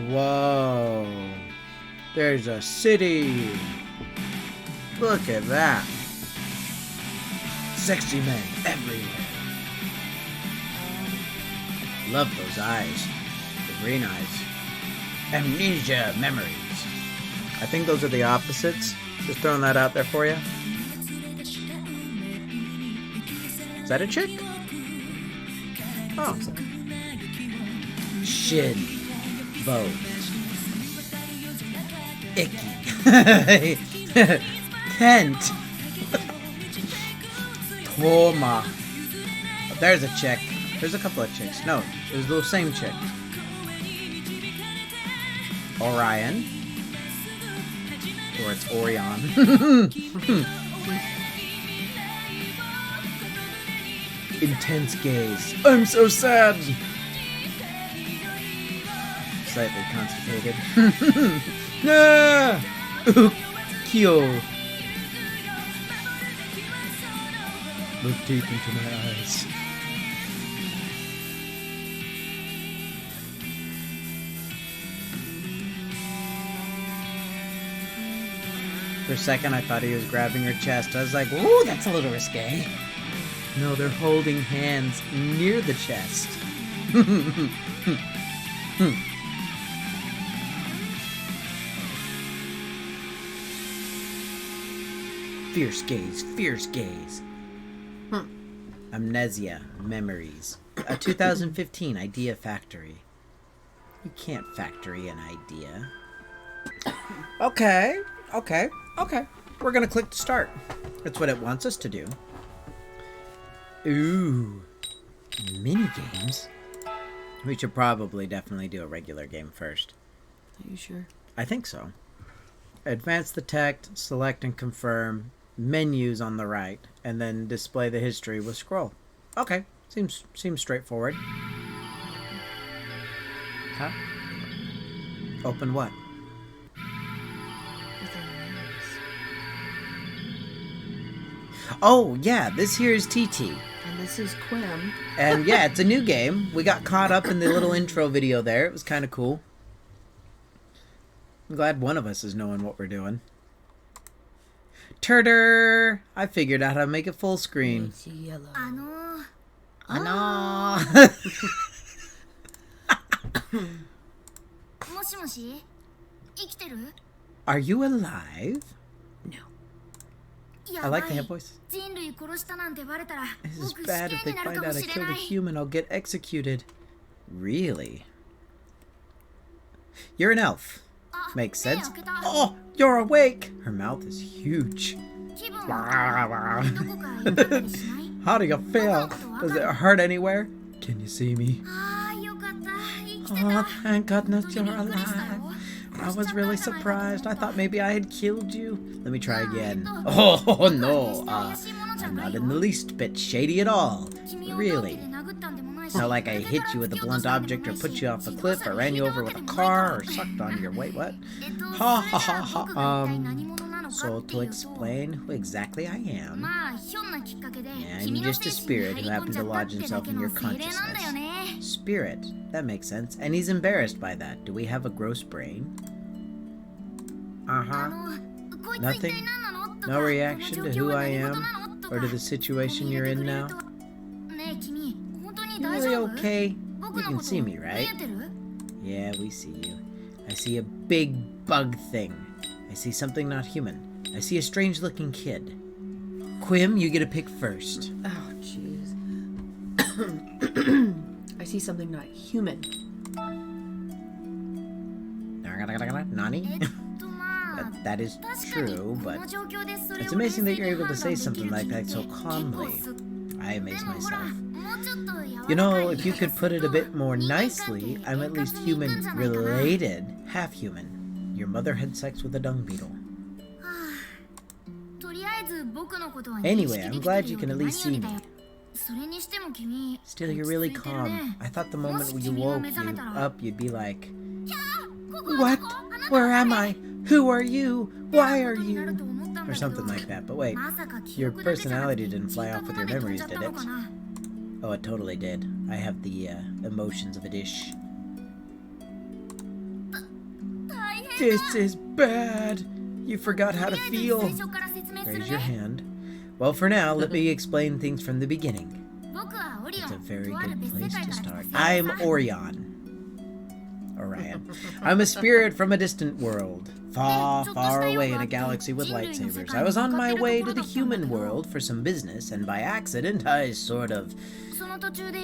Whoa. There's a city. Look at that. Sexy men everywhere. Love those eyes. The green eyes. Amnesia memories. I think those are the opposites. Just throwing that out there for you. Is that a chick? Oh. Shin. Bones. Icky. Kent. Toma. Oh, there's a chick. There's a couple of chicks. No, it was the same chick. Orion. Or it's Orion. Intense gaze. I'm so sad. Slightly constipated. Ah! Ukyo. Look deep into my eyes. For a second, I thought he was grabbing her chest. I was like, ooh, that's a little risque. No, they're holding hands near the chest. Fierce gaze, fierce gaze. Amnesia, memories. A 2015 idea factory. You can't factory an idea. Okay. We're gonna click to start. That's what it wants us to do. Ooh. Mini games. We should probably definitely do a regular game first. Are you sure? I think so. Advance the text, select and confirm. Menus on the right, and then display the history with scroll. Okay. Seems straightforward. Huh? Open what? Oh, yeah, this here is TT. And this is Qwim. And yeah, it's a new game. We got caught up in the little intro video there. It was kind of cool. I'm glad one of us is knowing what we're doing. Turder! I figured out how to make it full screen. It's yellow. I know. Are you alive? No. I like the head voice. This is bad. If they find out I killed a human, I'll get executed. Really? You're an elf. Makes sense. Oh, you're awake! Her mouth is huge. How do you feel? Does it hurt anywhere? Can you see me? Oh, thank goodness you're alive. I was really surprised. I thought maybe I had killed you. Let me try again. Oh, no. I'm not in the least bit shady at all. Really. Not like I hit you with a blunt object or put you off a cliff or ran you over with a car or sucked on your... Wait, what? Ha ha ha ha. So to explain who exactly I am, yeah, I'm just a spirit who happened to lodge himself in your consciousness. Spirit. That makes sense. And he's embarrassed by that. Do we have a gross brain? Uh-huh. Nothing? No reaction to who I am or to the situation you're in now? You really okay? You can see me, right? Yeah, we see you. I see a big bug thing. I see something not human. I see a strange-looking kid. Qwim, you get to pick first. Oh, jeez. I see something not human. Nani? That is true, but it's amazing that you're able to say something like that so calmly. I amaze myself. You know, if you could put it a bit more nicely, I'm at least human-related, half human. Your mother had sex with a dung beetle. Anyway, I'm glad you can at least see me. Still, you're really calm. I thought the moment you woke up, you'd be like, what? Where am I? Who are you? Why are you? Or something like that. But wait, your personality didn't fly off with your memories, did it? Oh, it totally did. I have the emotions of a dish. This is bad. You forgot how to feel. Raise your hand. Well, for now, let me explain things from the beginning. It's a very good place to start. I'm Orion. I'm a spirit from a distant world, far, far away in a galaxy with lightsabers. I was on my way to the human world for some business, and by accident, I sort of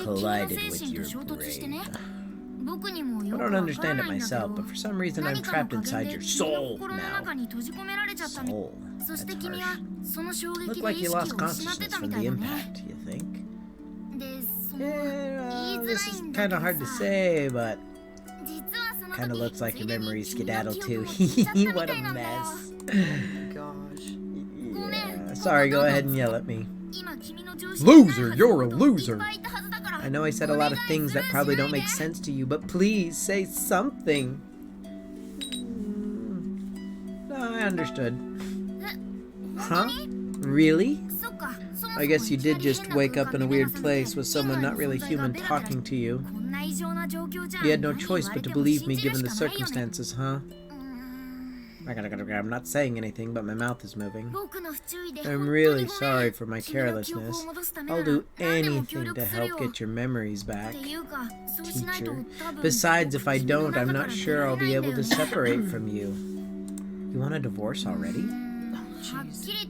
collided with your brain. I don't understand it myself, but for some reason I'm trapped inside your soul now. Soul? That's harsh. Looked like you lost consciousness from the impact, you think? Yeah, this is kind of hard to say, but kind of looks like your memories skedaddle too. What a mess. Gosh. Yeah. Sorry, go ahead and yell at me. Loser, you're a loser. I know I said a lot of things that probably don't make sense to you, but please say something. No, I understood. Huh? Really? I guess you did just wake up in a weird place with someone not really human talking to you. You had no choice but to believe me given the circumstances, huh? I'm not saying anything, but my mouth is moving. I'm really sorry for my carelessness. I'll do anything to help get your memories back, teacher. Besides, if I don't, I'm not sure I'll be able to separate from you. You want a divorce already?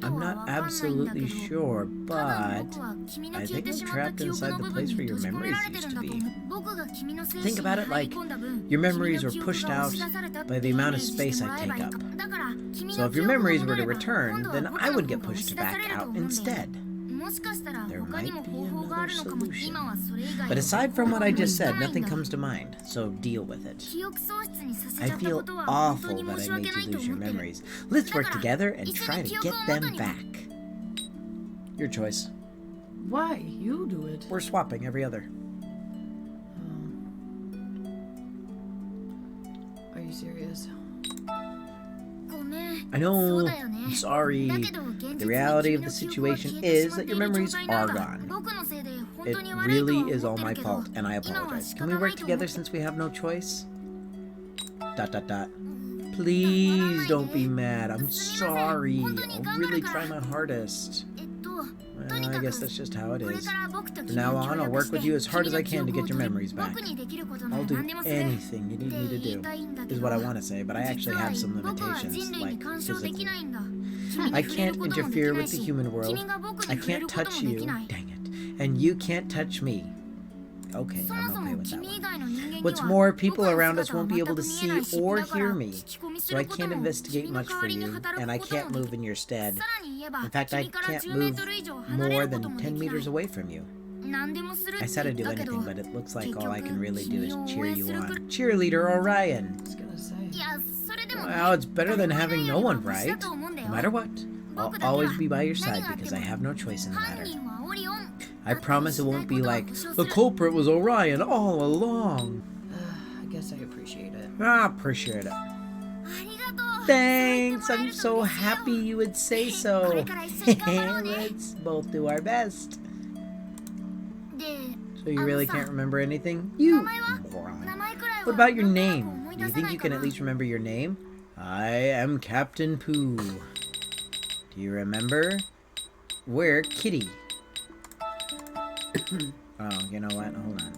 I'm not absolutely sure, but I think I'm trapped inside the place where your memories used to be. Think about it like your memories were pushed out by the amount of space I take up. So if your memories were to return, then I would get pushed back out instead. There might be another solution. But aside from what I just said, nothing comes to mind, so deal with it. I feel awful that I made you lose your memories. Let's work together and try to get them back. Your choice. Why? You do it. We're swapping every other. Are you serious? I know. I'm sorry. The reality of the situation is that your memories are gone. It really is all my fault, and I apologize. Can we work together since we have no choice? ... Please don't be mad. I'm sorry. I'll really try my hardest. Well, I guess that's just how it is. From now on, I'll work with you as hard as I can to get your memories back. I'll do anything you need me to do, is what I want to say, but I actually have some limitations, like physically. I can't interfere with the human world. I can't touch you. Dang it. And you can't touch me. Okay, I'm okay with that one. What's more, people around us won't be able to see or hear me, so I can't investigate much for you, and I can't move in your stead. In fact, I can't move more than 10 meters away from you. I said I'd do anything, but it looks like all I can really do is cheer you on. Cheerleader Orion! I was gonna say. Well, it's better than having no one, right? No matter what, I'll always be by your side because I have no choice in the matter. I promise it won't be like, the culprit was Orion all along. I guess I appreciate it. I appreciate it. Thanks, I'm so happy you would say so. Let's both do our best. So you really can't remember anything? You moron. What about your name? Do you think you can at least remember your name? I am Captain Pooh. Do you remember? We're Kitty. Oh, you know what? Hold on.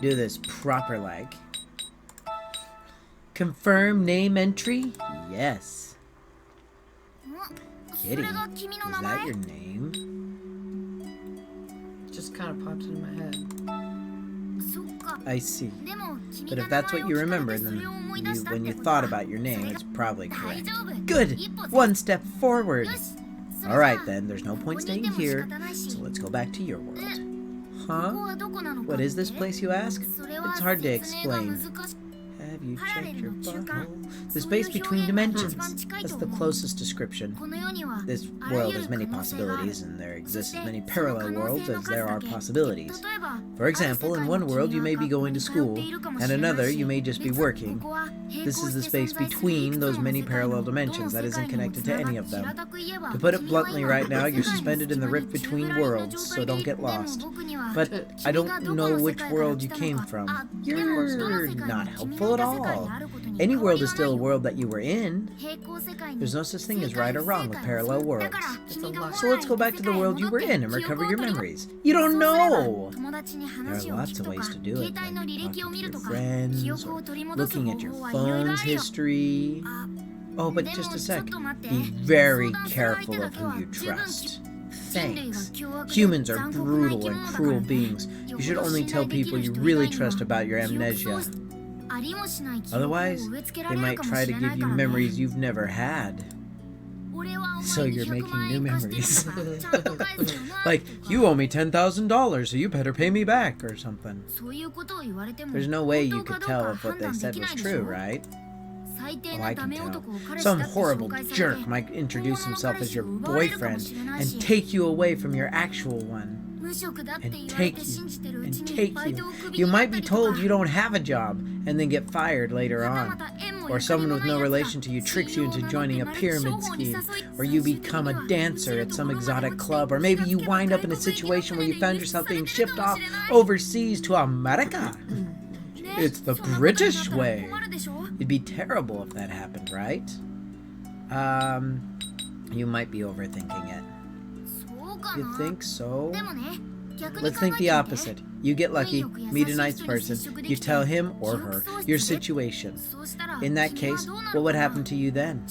Do this proper like. Confirm name entry? Yes. Kitty, is that your name? It just kind of popped into my head. I see. But if that's what you remember, then when you thought about your name, it's probably correct. Good! One step forward! Alright then, there's no point staying here, so let's go back to your world. Huh? What is this place, you ask? It's hard to explain. Have you checked your butthole? The space between dimensions. That's the closest description. This world has many possibilities, and there exist as many parallel worlds as there are possibilities. For example, in one world you may be going to school, and another you may just be working. This is the space between those many parallel dimensions that isn't connected to any of them. To put it bluntly right now, you're suspended in the rift between worlds, so don't get lost. But I don't know which world you came from. You're not helpful at all. Any world is still a world that you were in. There's no such thing as right or wrong with parallel worlds. So let's go back to the world you were in and recover your memories. You don't know! There are lots of ways to do it, like talking to your friends, or looking at your phone's history. Oh, but just a sec. Be very careful of who you trust. Thanks. Humans are brutal and cruel beings. You should only tell people you really trust about your amnesia. Otherwise, they might try to give you memories you've never had. So you're making new memories. Like, you owe me $10,000, so you better pay me back, or something. There's no way you could tell if what they said was true, right? Oh, I can tell. Some horrible jerk might introduce himself as your boyfriend and take you away from your actual one. And take you. You might be told you don't have a job and then get fired later on. Or someone with no relation to you tricks you into joining a pyramid scheme. Or you become a dancer at some exotic club. Or maybe you wind up in a situation where you found yourself being shipped off overseas to America. It's the British way. It'd be terrible if that happened, right? You might be overthinking it. You think so? Let's think the opposite. You get lucky, meet a nice person, you tell him or her your situation. In that case, what would happen to you then?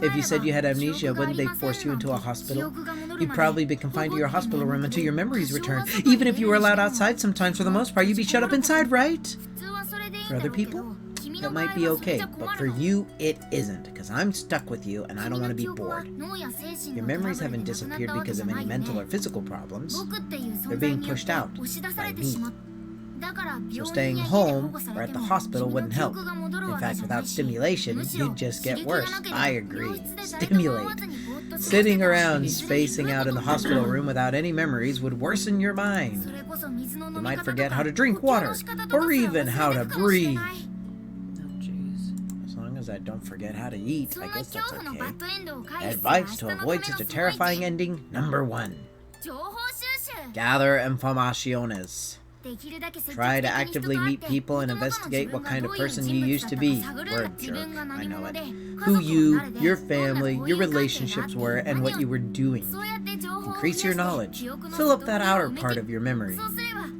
If you said you had amnesia, wouldn't they force you into a hospital? You'd probably be confined to your hospital room until your memories return. Even if you were allowed outside sometimes, for the most part, you'd be shut up inside, right? For other people, that might be okay, but for you, it isn't, because I'm stuck with you and I don't want to be bored. Your memories haven't disappeared because of any mental or physical problems. They're being pushed out by me. So staying home or at the hospital wouldn't help. In fact, without stimulation, you'd just get worse. I agree. Stimulate. Sitting around spacing out in the hospital room without any memories would worsen your mind. You might forget how to drink water, or even how to breathe. As long as I don't forget how to eat, I guess that's okay. Advice to avoid such a terrifying ending, number 1. Gather informaciones. Try to actively meet people and investigate what kind of person you used to be. Word jerk, I know it. Who you, your family, your relationships were, and what you were doing. Increase your knowledge. Fill up that outer part of your memory.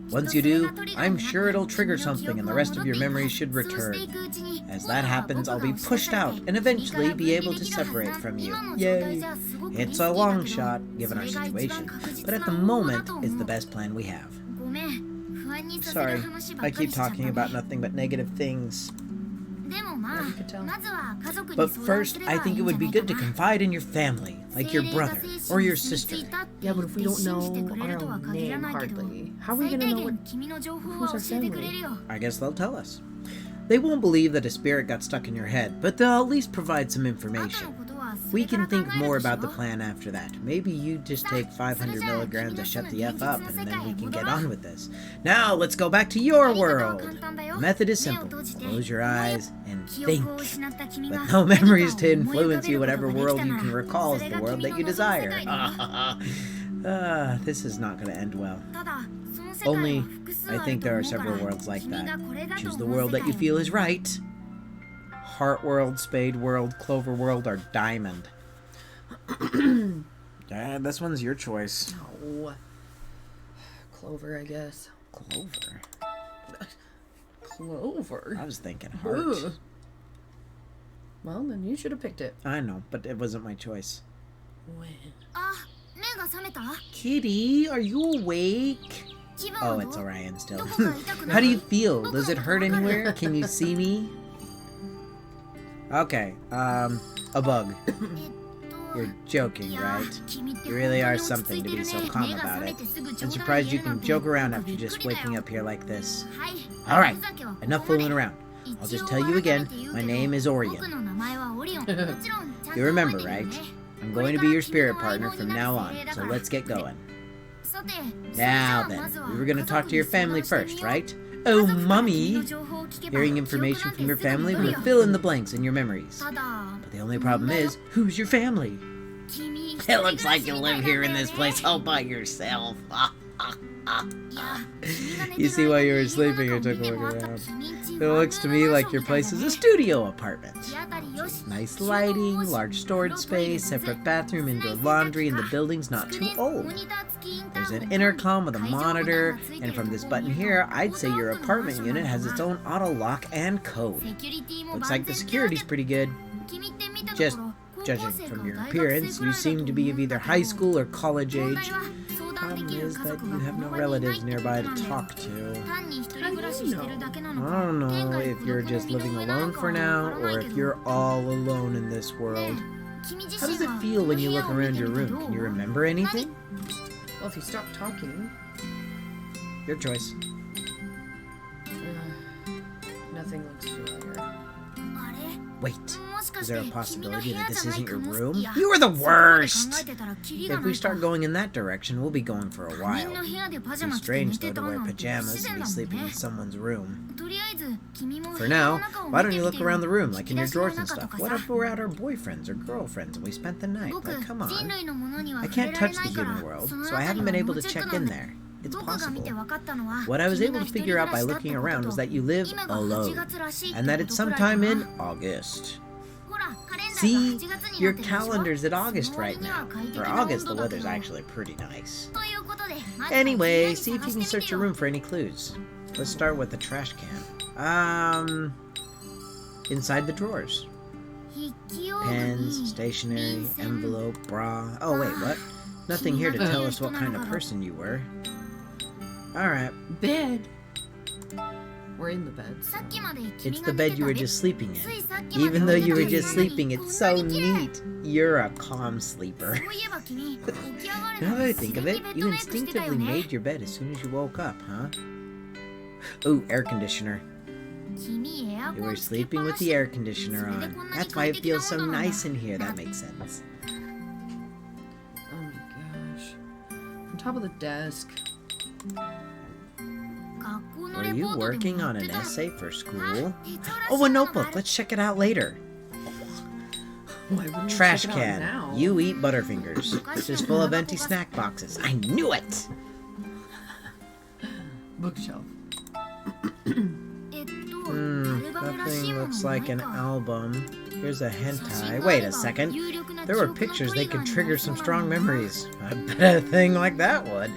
Once you do, I'm sure it'll trigger something and the rest of your memories should return. As that happens, I'll be pushed out and eventually be able to separate from you. Yay! It's a long shot, given our situation, but at the moment, it's the best plan we have. Sorry, I keep talking about nothing but negative things. But first, I think it would be good to confide in your family, like your brother or your sister. Yeah, but if we don't know our own name, hardly, how are we gonna know who's our family? I guess they'll tell us. They won't believe that a spirit got stuck in your head, but they'll at least provide some information. We can think more about the plan after that. Maybe you just take 500 milligrams to shut the F up, and then we can get on with this. Now, let's go back to your world. The method is simple. Close your eyes and think. With no memories to influence you, whatever world you can recall is the world that you desire. This is not going to end well. Only, I think there are several worlds like that. Choose the world that you feel is right. Heart World, Spade World, Clover World, or Diamond. This one's your choice. Oh. Clover, I guess. Clover? Clover? I was thinking heart. Ooh. Well, then you should have picked it. I know, but it wasn't my choice. When? Kitty, are you awake? Oh, it's Orion still. How do you feel? Does it hurt anywhere? Can you see me? Okay, a bug. You're joking, right? You really are something to be so calm about it. I'm surprised you can joke around after just waking up here like this. Alright, enough fooling around. I'll just tell you again, my name is Orion. You remember, right? I'm going to be your spirit partner from now on, so let's get going. Now then, we were going to talk to your family first, right? Oh, Mummy! Hearing information from your family will fill in the blanks in your memories. But the only problem is, who's your family? It looks like you live here in this place all by yourself. You see, while you were sleeping, I took a look around. It looks to me like your place is a studio apartment. Nice lighting, large storage space, separate bathroom, indoor laundry, and the building's not too old. There's an intercom with a monitor, and from this button here, I'd say your apartment unit has its own auto lock and code. Looks like the security's pretty good. Just judging from your appearance, you seem to be of either high school or college age. Problem is that you have no relatives nearby to talk to. I don't know if you're just living alone for now, or if you're all alone in this world. How does it feel when you look around your room? Can you remember anything? Well, if you stop talking... Your choice. Nothing looks familiar. Wait, is there a possibility that this isn't your room? You are the worst! If we start going in that direction, we'll be going for a while. It's strange, though, to wear pajamas and be sleeping in someone's room. For now, why don't you look around the room, like in your drawers and stuff? What if we're at our boyfriends or girlfriends and we spent the night? Like, come on. I can't touch the human world, so I haven't been able to check in there. It's possible. What I was able to figure out by looking around was that you live alone, and that it's sometime in August. See? Your calendar's at August right now. For August, the weather's actually pretty nice. Anyway, see if you can search your room for any clues. Let's start with the trash can. Inside the drawers. Pens, stationery, envelope, bra. Oh, wait, what? Nothing here to tell us what kind of person you were. Alright. Bed. We're in the bed. So. It's the bed you were just sleeping in. Even though you were just sleeping, it's so neat. You're a calm sleeper. Now that I think of it, you instinctively made your bed as soon as you woke up, huh? Ooh, air conditioner. You were sleeping with the air conditioner on. That's why it feels so nice in here. That makes sense. Oh my gosh. On top of the desk. Were you working on an essay for school? Oh, a notebook. Let's check it out later. Trash can. You eat Butterfingers. This is full of empty snack boxes. I knew it! Bookshelf. That thing looks like an album. Here's a hentai. Wait a second. There were pictures that could trigger some strong memories. I bet a thing like that would.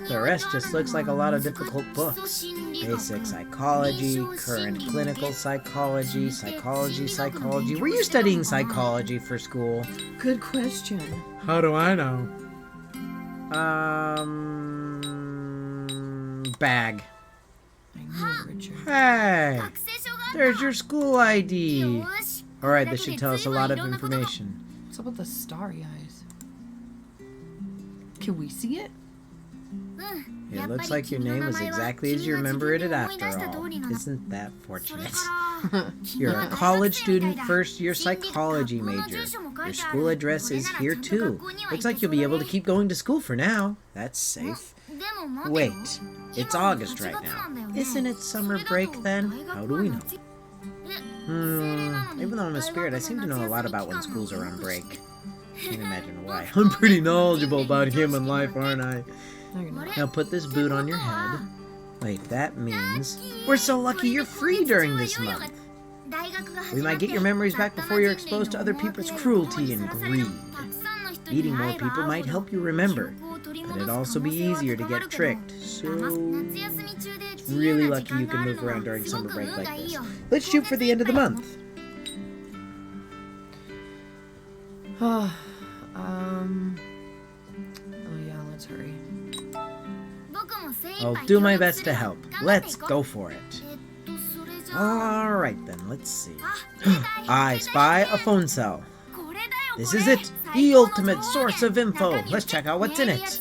The rest just looks like a lot of difficult books. Basic psychology, current clinical psychology, psychology. Were you studying psychology for school? Good question. How do I know? Bag. I knew, Richard. Hey! There's your school ID! Alright, this should tell us a lot of information. What's up with the starry eyes? Can we see it? It looks like your name was exactly as you remember it after all. Isn't that fortunate? You're a college student, first year psychology major. Your school address is here too. Looks like you'll be able to keep going to school for now. That's safe. Wait, it's August right now. Isn't it summer break then? How do we know? Even though I'm a spirit, I seem to know a lot about when schools are on break. Can't imagine why. I'm pretty knowledgeable about human life, aren't I? Now put this boot on your head. Wait, that means... We're so lucky you're free during this month. We might get your memories back before you're exposed to other people's cruelty and greed. Meeting more people might help you remember, but it'd also be easier to get tricked, so... It's really lucky you can move around during summer break like this. Let's shoot for the end of the month. Oh yeah, let's hurry. I'll do my best to help. Let's go for it. Alright then, let's see. I spy a phone cell. This is it, the ultimate source of info. Let's check out what's in it.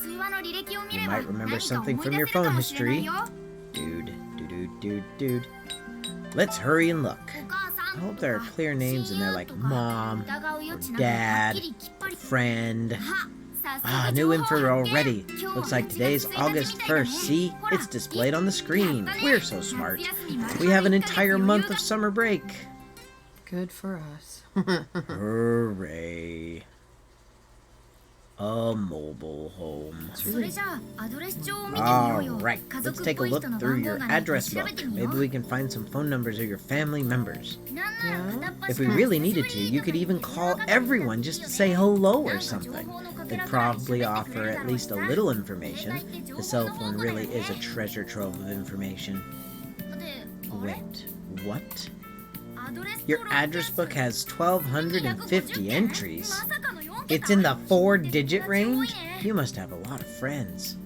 You might remember something from your phone history. Dude. Let's hurry and look. I hope there are clear names in there like Mom, or Dad, or Friend. New info already. Looks like today's August 1st. See? It's displayed on the screen. We're so smart. We have an entire month of summer break. Good for us. Hooray. A mobile home. Alright, let's take a look through your address book. Maybe we can find some phone numbers of your family members. Yeah? If we really needed to, you could even call everyone just to say hello or something. They'd probably offer at least a little information. The cell phone really is a treasure trove of information. Wait, what? Your address book has 1,250 entries. It's in the 4-digit range? You must have a lot of friends.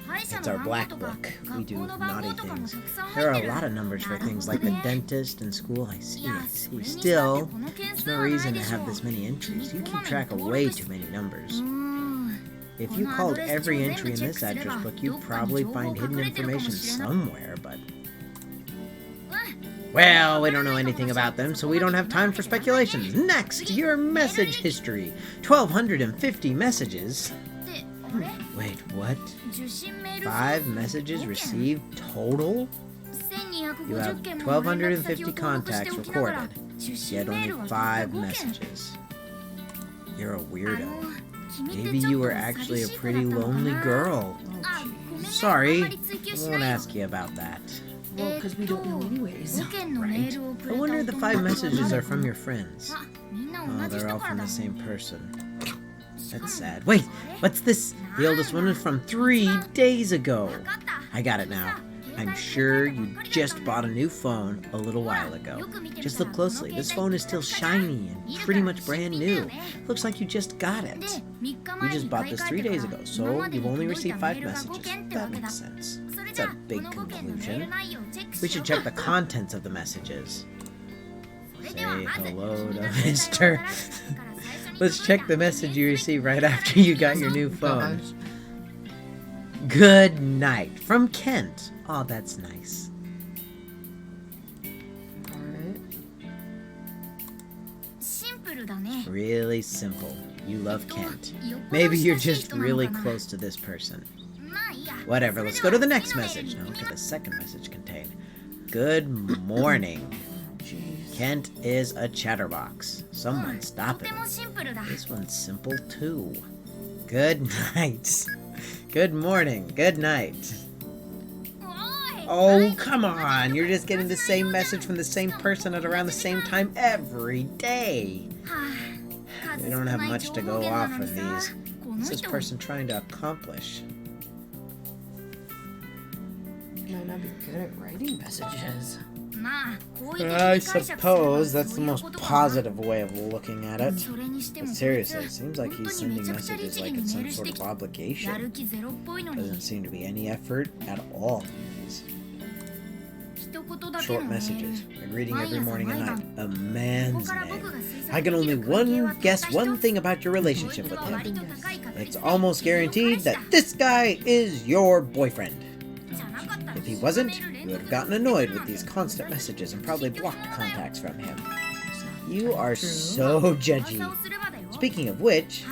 It's our black book. We do naughty things. There are a lot of numbers for things like the dentist and school. I see. Still, there's no reason to have this many entries. You keep track of way too many numbers. If you called every entry in this address book, you'd probably find hidden information somewhere, but... Well, we don't know anything about them, so we don't have time for speculations. Next, your message history. 1,250 messages. Wait, what? 5 messages received total? You have 1,250 contacts recorded, yet only 5 messages. You're a weirdo. Maybe you were actually a pretty lonely girl. Sorry. Sorry, I won't ask you about that. Well, because we don't know anyways. Right? I wonder the 5 messages are from your friends. Oh, they're all from the same person. That's sad. Wait, what's this? The oldest one is from 3 days ago. I got it now. I'm sure you just bought a new phone a little while ago. Just look closely. This phone is still shiny and pretty much brand new. Looks like you just got it. You just bought this 3 days ago, so you've only received 5 messages. That makes sense. It's a big conclusion. We should check the contents of the messages. Say hello to Mr. Let's check the message you received right after you got your new phone. Good night. From Kent. Oh, that's nice. Really simple. You love Kent. Maybe you're just really close to this person. Whatever, let's go to the next message. Now, what could the second message contain? Good morning. Kent is a chatterbox. Someone stop him. This one's simple too. Good night. Good morning. Good night. Oh, come on. You're just getting the same message from the same person at around the same time every day. We don't have much to go off of these. What's this person trying to accomplish? Might not be good at writing messages. I suppose that's the most positive way of looking at it. But seriously, it seems like he's sending messages like it's some sort of obligation. Doesn't seem to be any effort at all. Short messages, a greeting every morning and night, a man's name. I can only guess one thing about your relationship with him. It's almost guaranteed that this guy is your boyfriend. If he wasn't, you would have gotten annoyed with these constant messages and probably blocked contacts from him. You are so judgy. Speaking of which,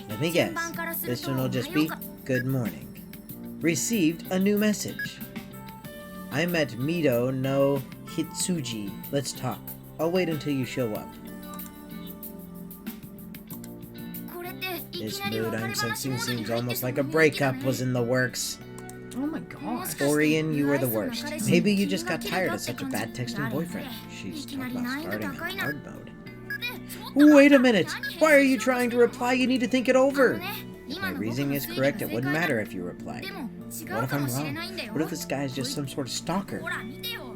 let me guess. This one will just be, good morning. Received a new message. I'm at Mido no Hitsuji. Let's talk. I'll wait until you show up. This mood I'm sensing seems almost like a breakup was in the works. Oh my gosh. Orion, you are the worst. Maybe you just got tired of such a bad texting boyfriend. She's talking about starting in hard mode. Wait a minute! Why are you trying to reply? You need to think it over! If my reasoning is correct, it wouldn't matter if you replied. What if I'm wrong? What if this guy is just some sort of stalker?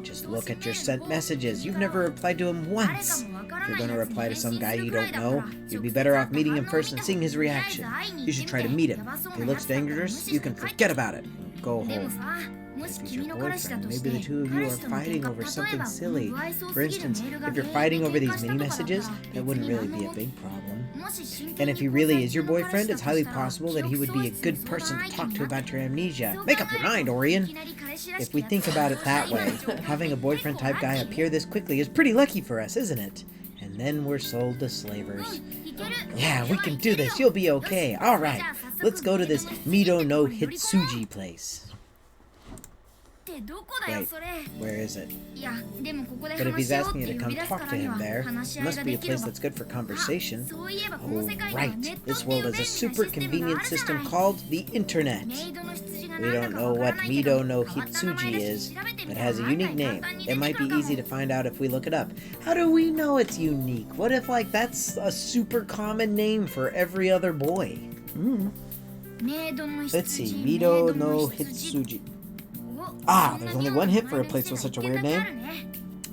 Just look at your sent messages. You've never replied to him once. If you're going to reply to some guy you don't know, you'd be better off meeting him first and seeing his reaction. You should try to meet him. If he looks dangerous, you can forget about it. Go home. If he's your boyfriend, maybe the two of you are fighting over something silly. For instance, if you're fighting over these mini messages, that wouldn't really be a big problem. And if he really is your boyfriend, it's highly possible that he would be a good person to talk to about your amnesia. Make up your mind, Orion! If we think about it that way, having a boyfriend-type guy appear this quickly is pretty lucky for us, isn't it? And then we're sold to slavers. Yeah, we can do this. You'll be okay. Alright, let's go to this Mido no Hitsuji place. Wait, where is it? But if he's asking you to come talk to him there, it must be a place that's good for conversation. Oh, right. This world has a super convenient system called the Internet. We don't know what Mido no Hitsuji is, but it has a unique name. It might be easy to find out if we look it up. How do we know it's unique? What if, like, that's a super common name for every other boy? Let's see, Mido no Hitsuji. Ah, there's only one hit for a place with such a weird name.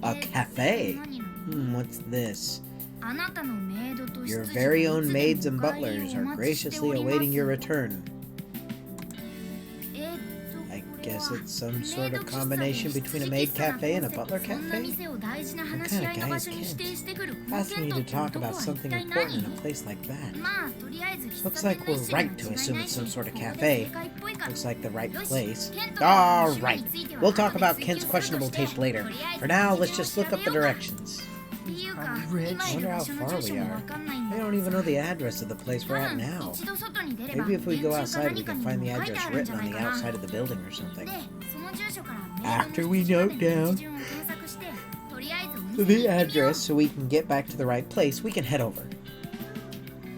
A cafe. What's this? Your very own maids and butlers are graciously awaiting your return. I guess it's some sort of combination between a maid cafe and a butler cafe? What kind of guy is Kent? Asking you to talk about something important in a place like that. Looks like we're right to assume it's some sort of cafe. Looks like the right place. Alright, we'll talk about Kent's questionable taste later. For now, let's just look up the directions. Rich. I wonder how far we are. I don't even know the address of the place we're at now. Maybe if we go outside, we can find the address written on the outside of the building or something. After we note down the address so we can get back to the right place, we can head over.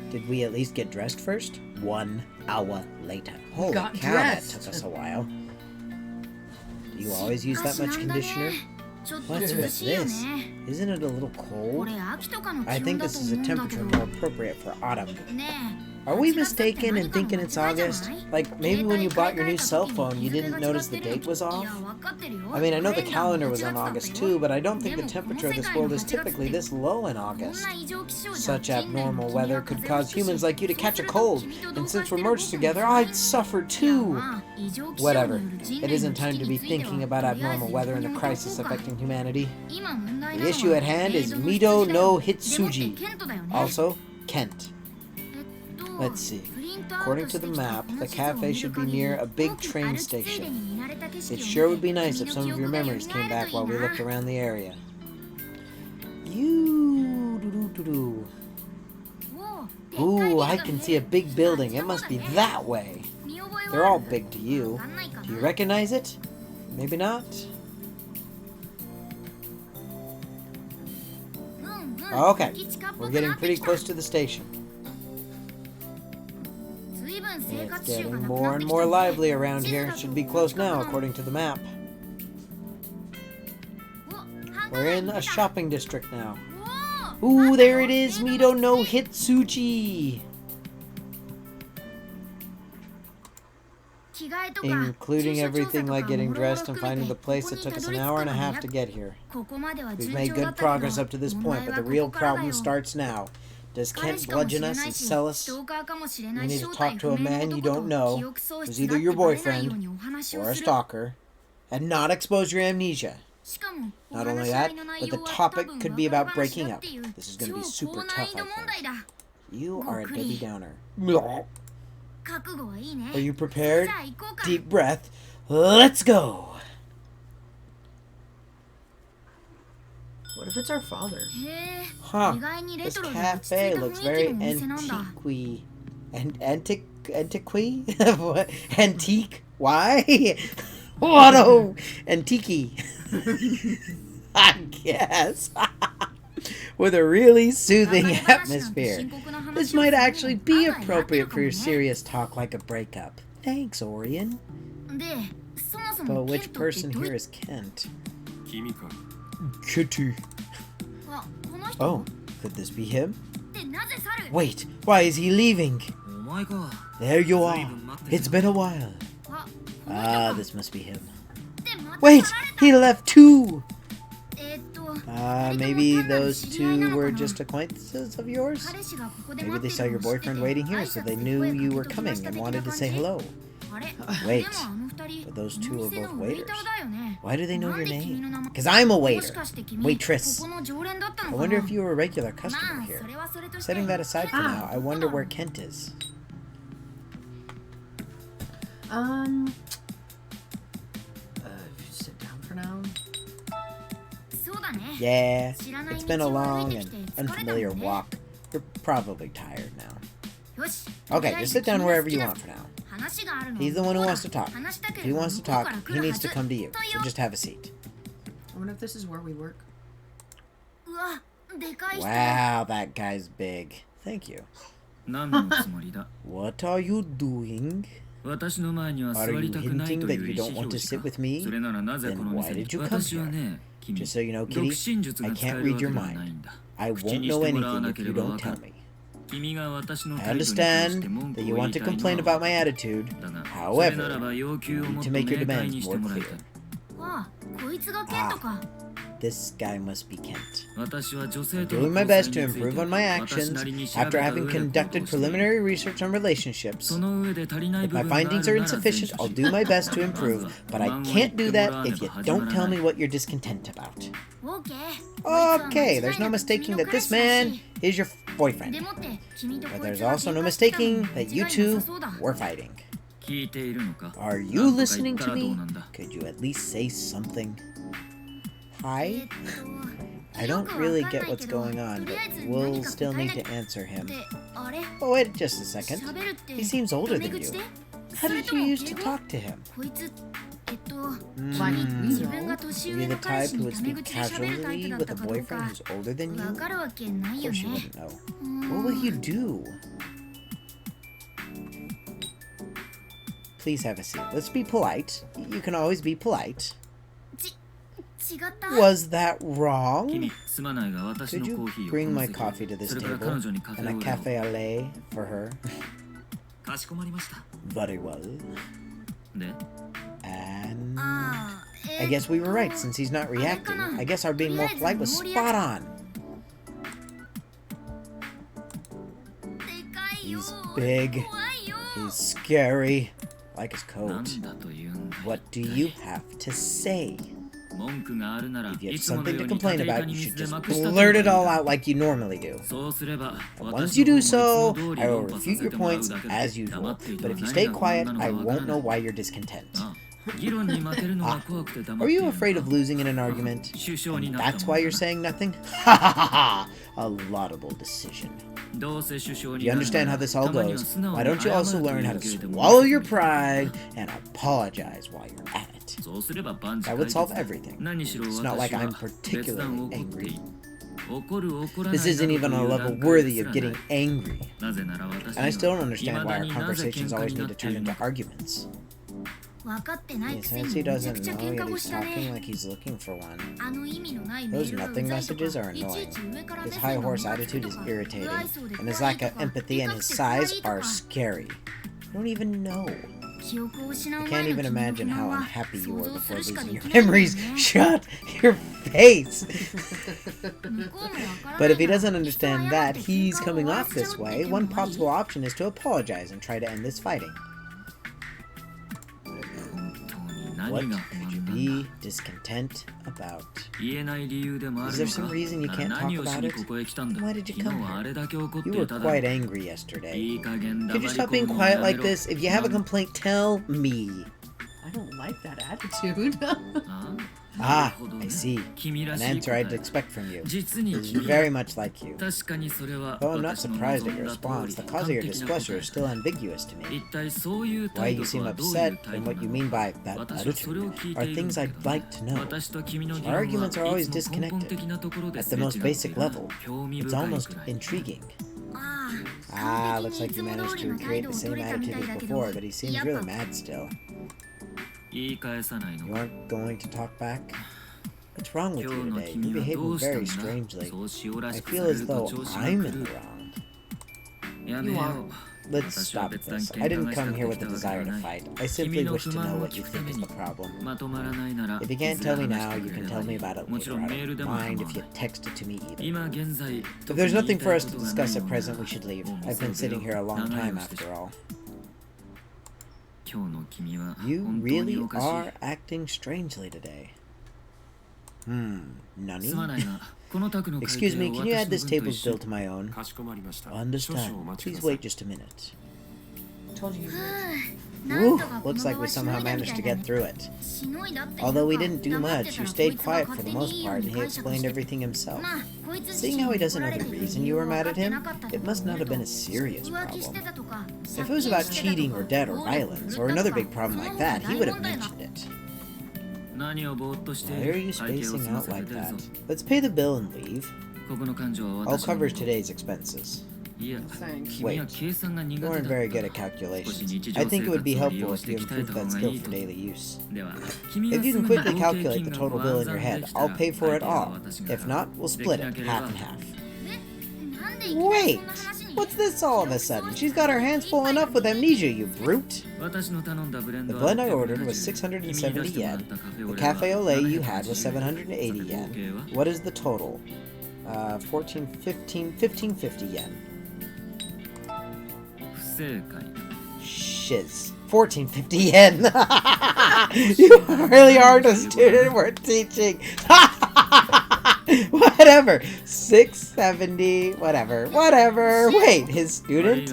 Did we at least get dressed first? 1 hour later. Holy cow, that took us a while. Do you always use that much conditioner? What's with this? Isn't it a little cold? I think this is a temperature more appropriate for autumn. Are we mistaken in thinking it's August? Like, maybe when you bought your new cell phone, you didn't notice the date was off? I mean, I know the calendar was on August too, but I don't think the temperature of this world is typically this low in August. Such abnormal weather could cause humans like you to catch a cold, and since we're merged together, I'd suffer too. Whatever. It isn't time to be thinking about abnormal weather and the crisis affecting humanity. The issue at hand is Mido no Hitsuji. Also, Kent. Let's see. According to the map, the cafe should be near a big train station. It sure would be nice if some of your memories came back while we looked around the area. Ooh, I can see a big building. It must be that way. They're all big to you. Do you recognize it? Maybe not? Okay, we're getting pretty close to the station. It's getting more and more lively around here. It should be close now, according to the map. We're in a shopping district now. Ooh, there it is! Mido no Hitsuji! Including everything like getting dressed and finding the place that took us an hour and a half to get here. We've made good progress up to this point, but the real problem starts now. Does Kent bludgeon us and sell us? You need to talk to a man you don't know, who's either your boyfriend or a stalker, and not expose your amnesia. Not only that, but the topic could be about breaking up. This is going to be super tough, I think. You are a Debbie Downer. Are you prepared? Deep breath. Let's go! What if it's our father? Huh. This cafe looks very antique-y. Antique? What? Antique? Why? What a antique. I guess. With a really soothing atmosphere. This might actually be appropriate for your serious talk like a breakup. Thanks, Orion. But which person here is Kent? Kitty. Oh, could this be him? Wait, why is he leaving? There you are. It's been a while. Ah, this must be him. Wait, he left too! Maybe those two were just acquaintances of yours? Maybe they saw your boyfriend waiting here, so they knew you were coming and wanted to say hello. Wait, but those two are both waiters. Why do they know your name? Because I'm a waiter. Waitress. I wonder if you were a regular customer here. Setting that aside for now, I wonder where Kent is. for now? Yeah, it's been a long and unfamiliar walk. You're probably tired now. Okay, just sit down wherever you want for now. He's the one who wants to talk. If he wants to talk, he needs to come to you. So just have a seat. I wonder if this is where we work. Wow, that guy's big. Thank you. What are you doing? Are you hinting that you don't want to sit with me? Then why did you come here? Just so you know, Kitty, I can't read your mind. I won't know anything if you don't tell me. I understand that you want to complain about my attitude. However, you need to make your demands more clear. This guy must be Kent. I'm doing my best to improve on my actions after having conducted preliminary research on relationships. If my findings are insufficient, I'll do my best to improve, but I can't do that if you don't tell me what you're discontent about. Okay, there's no mistaking that this man is your boyfriend. But there's also no mistaking that you two were fighting. Are you listening to me? Could you at least say something? Hi? I don't really get what's going on, but we'll still need to answer him. Oh, wait just a second. He seems older than you. How did you used to talk to him? Are you the type who would speak casually with a boyfriend who's older than you? Of course you wouldn't know. What will you do? Please have a seat. Let's be polite. You can always be polite. Was that wrong? Could you bring my coffee to this table and a cafe au lait for her? Very well. And I guess we were right, since he's not reacting. I guess our being more polite was spot on. He's big. He's scary. I like his coat. What do you have to say? If you have something to complain about, you should just blurt it all out like you normally do. And once you do so, I will refute your points as usual. But if you stay quiet, I won't know why you're discontent. Are you afraid of losing in an argument? And that's why you're saying nothing? Ha ha ha ha! A laudable decision. You understand how this all goes. Why don't you also learn how to swallow your pride and apologize while you're at it? That would solve everything. It's not like I'm particularly angry. This isn't even a level worthy of getting angry. And I still don't understand why our conversations always need to turn into arguments. Since he doesn't know, yet he's talking like he's looking for one. Those nothing messages are annoying. His high horse attitude is irritating, and his lack of empathy and his size are scary. I don't even know. I can't even imagine how unhappy you were before losing your memories. Shut your face! But if he doesn't understand that he's coming off this way, one possible option is to apologize and try to end this fighting. What could you be discontent about? Is there some reason you can't talk about it? Why did you come here? You were quite angry yesterday. Could you stop being quiet like this? If you have a complaint, tell me. I don't like that attitude. Ah, I see. An answer I'd expect from you. This is very much like you. Though I'm not surprised at your response, the cause of your displeasure is still ambiguous to me. Why you seem upset and what you mean by that attitude are things I'd like to know. Our arguments are always disconnected. At the most basic level, it's almost intriguing. Ah, looks like you managed to recreate the same attitude as before, but he seems really mad still. You aren't going to talk back? What's wrong with you today? You're behaving very strangely. I feel as though I'm in the wrong. You are. Let's stop this. I didn't come here with a desire to fight. I simply wish to know what you think is the problem. If you can't tell me now, you can tell me about it later. I don't mind if you text it to me either. If there's nothing for us to discuss at present, we should leave. I've been sitting here a long time after all. You really are acting strangely today. Nani? Excuse me, can you add this table's bill to my own? Understand. Please wait just a minute. Told you. Woo, looks like we somehow managed to get through it. Although we didn't do much, you stayed quiet for the most part, and he explained everything himself. Seeing how he doesn't know the reason you were mad at him, it must not have been a serious problem. If it was about cheating or debt or violence, or another big problem like that, he would have mentioned it. Why are you spacing out like that? Let's pay the bill and leave. I'll cover today's expenses. Thanks. Wait, you aren't very good at calculations. I think it would be helpful if you improved that skill for daily use. If you can quickly calculate the total bill in your head, I'll pay for it all. If not, we'll split it, half and half. Wait! What's this all of a sudden? She's got her hands full enough with amnesia, you brute! The blend I ordered was 670 yen. The cafe au lait you had was 780 yen. What is the total? 1550 yen. Shiz. 1450 yen. You really are the student we're teaching. Whatever. 670. Whatever. Wait, his student?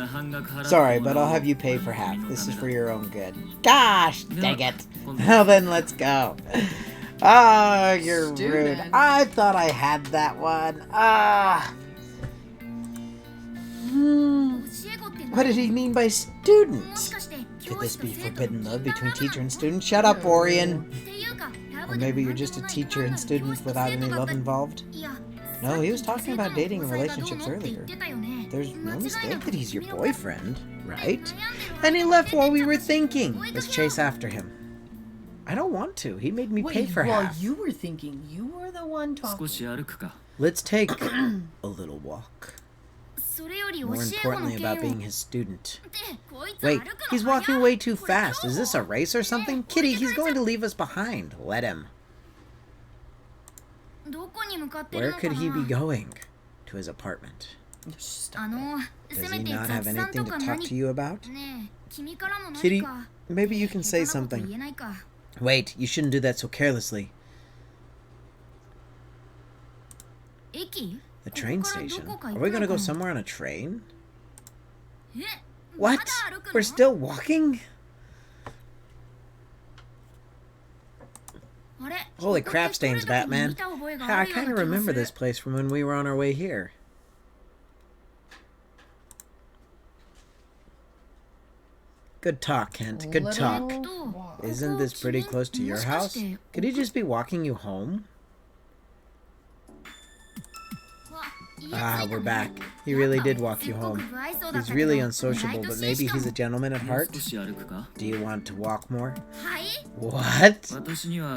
Sorry, but I'll have you pay for half. This is for your own good. Gosh, dang it. Well then, let's go. Ah, you're rude. I thought I had that one. What did he mean by student? Could this be forbidden love between teacher and student? Shut up, Orion! Or maybe you're just a teacher and student without any love involved? No, he was talking about dating and relationships earlier. There's no mistake that he's your boyfriend, right? And he left while we were thinking. Let's chase after him. I don't want to. He made me pay for half. While you were thinking, you were the one talking. Let's take a little walk. More importantly about being his student. Wait, he's walking way too fast. Is this a race or something? Kitty, he's going to leave us behind. Let him. Where could he be going? To his apartment. Does he not have anything to talk to you about? Kitty, maybe you can say something. Wait, you shouldn't do that so carelessly. The train station? Are we gonna go somewhere on a train? What? We're still walking? Holy crap stains, Batman. I kind of remember this place from when we were on our way here. Good talk, Kent. Good talk. Isn't this pretty close to your house? Could he just be walking you home? Ah, we're back. He really did walk you home. He's really unsociable, but maybe he's a gentleman at heart? Do you want to walk more? What?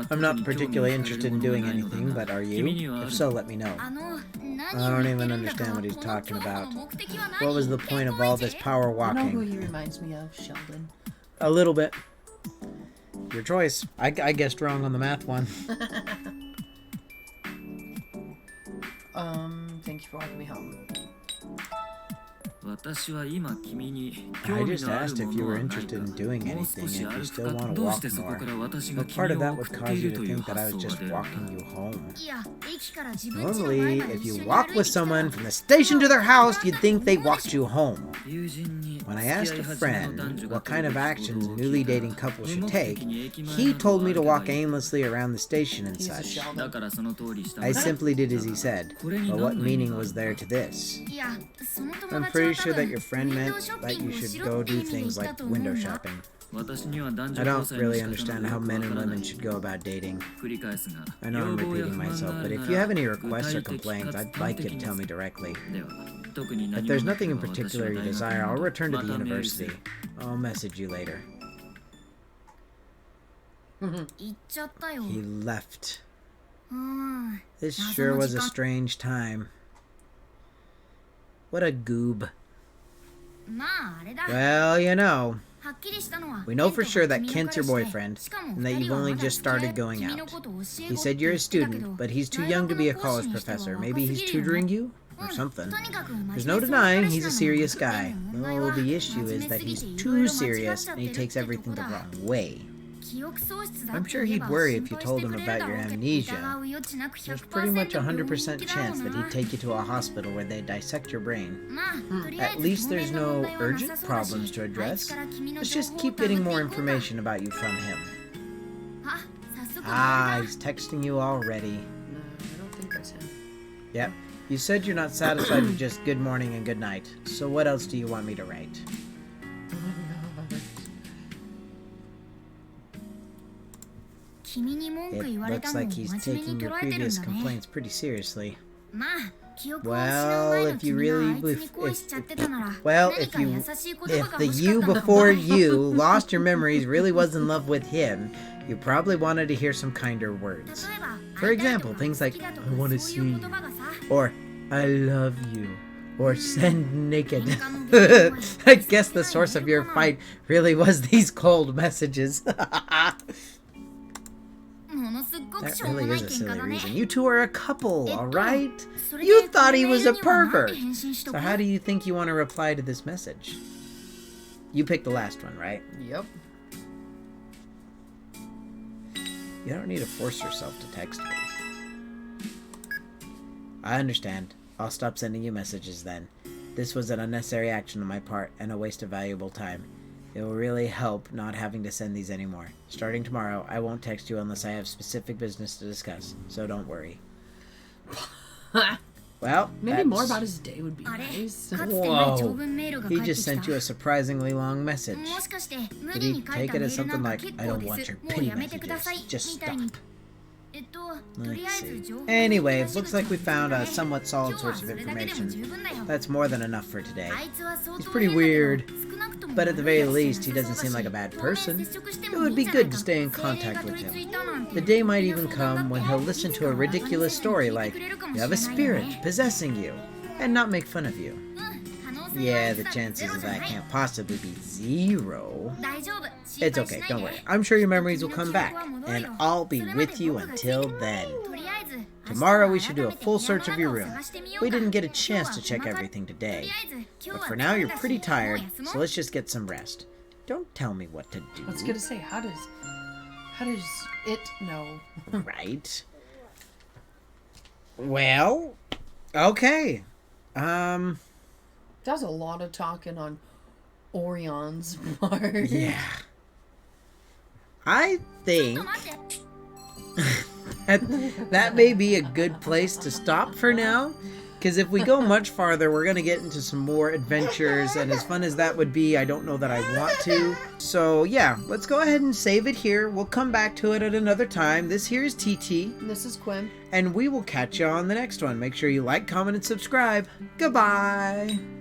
I'm not particularly interested in doing anything, but are you? If so, let me know. I don't even understand what he's talking about. What was the point of all this power walking? You know who he reminds me of, Sheldon? A little bit. Your choice. I guessed wrong on the math one. Thank you for walking me home. I just asked if you were interested in doing anything and you still want to walk more. But part of that would cause you to think that I was just walking you home. Normally, if you walk with someone from the station to their house, you'd think they walked you home. When I asked a friend what kind of actions a newly dating couple should take, he told me to walk aimlessly around the station and such. I simply did as he said, but what meaning was there to this? I'm pretty sure that your friend meant that you should go do things like window shopping. I don't really understand how men and women should go about dating. I know I'm repeating myself, but if you have any requests or complaints, I'd like you to tell me directly. If there's nothing in particular you desire, I'll return to the university. I'll message you later. He left. This sure was a strange time. What a goob. Well, you know. We know for sure that Kent's your boyfriend, and that you've only just started going out. He said you're a student, but he's too young to be a college professor. Maybe he's tutoring you? Or something. There's no denying he's a serious guy. Well, the issue is that he's too serious, and he takes everything the wrong way. I'm sure he'd worry if you told him about your amnesia. There's pretty much a 100% chance that he'd take you to a hospital where they dissect your brain. At least there's no urgent problems to address. Let's just keep getting more information about you from him. Ah, he's texting you already. No, I don't think that's him. Yep. You said you're not satisfied with just good morning and good night. So what else do you want me to write? Oh my god. It looks like he's taking your previous complaints pretty seriously. Well, if you really if the you before you lost your memories really was in love with him, you probably wanted to hear some kinder words. For example, things like I want to see you, or I love you, or send naked. I guess the source of your fight really was these cold messages. That really is a silly reason. You two are a couple, alright? You thought he was a pervert! So how do you think you want to reply to this message? You picked the last one, right? Yep. You don't need to force yourself to text me. I understand. I'll stop sending you messages then. This was an unnecessary action on my part and a waste of valuable time. It will really help not having to send these anymore. Starting tomorrow, I won't text you unless I have specific business to discuss, so don't worry. Well, maybe more about his day would be nice. Whoa. He just sent you a surprisingly long message. Did he take it as something like, I don't want your pity messages, just stop. Let's see. Anyway, it looks like we found a somewhat solid source of information. That's more than enough for today. He's pretty weird, but at the very least, he doesn't seem like a bad person. It would be good to stay in contact with him. The day might even come when he'll listen to a ridiculous story like, you have a spirit possessing you, and not make fun of you. Yeah, the chances of that can't possibly be 0. It's okay, don't worry. I'm sure your memories will come back, and I'll be with you until then. Tomorrow we should do a full search of your room. We didn't get a chance to check everything today. But for now you're pretty tired, so let's just get some rest. Don't tell me what to do. I was gonna say, how does it know? Right. Well, okay. That was a lot of talking on Orion's part. Yeah. I think that may be a good place to stop for now. Because if we go much farther, we're going to get into some more adventures. And as fun as that would be, I don't know that I want to. So yeah, let's go ahead and save it here. We'll come back to it at another time. This here is TT. And this is Qwim. And we will catch you on the next one. Make sure you like, comment, and subscribe. Goodbye.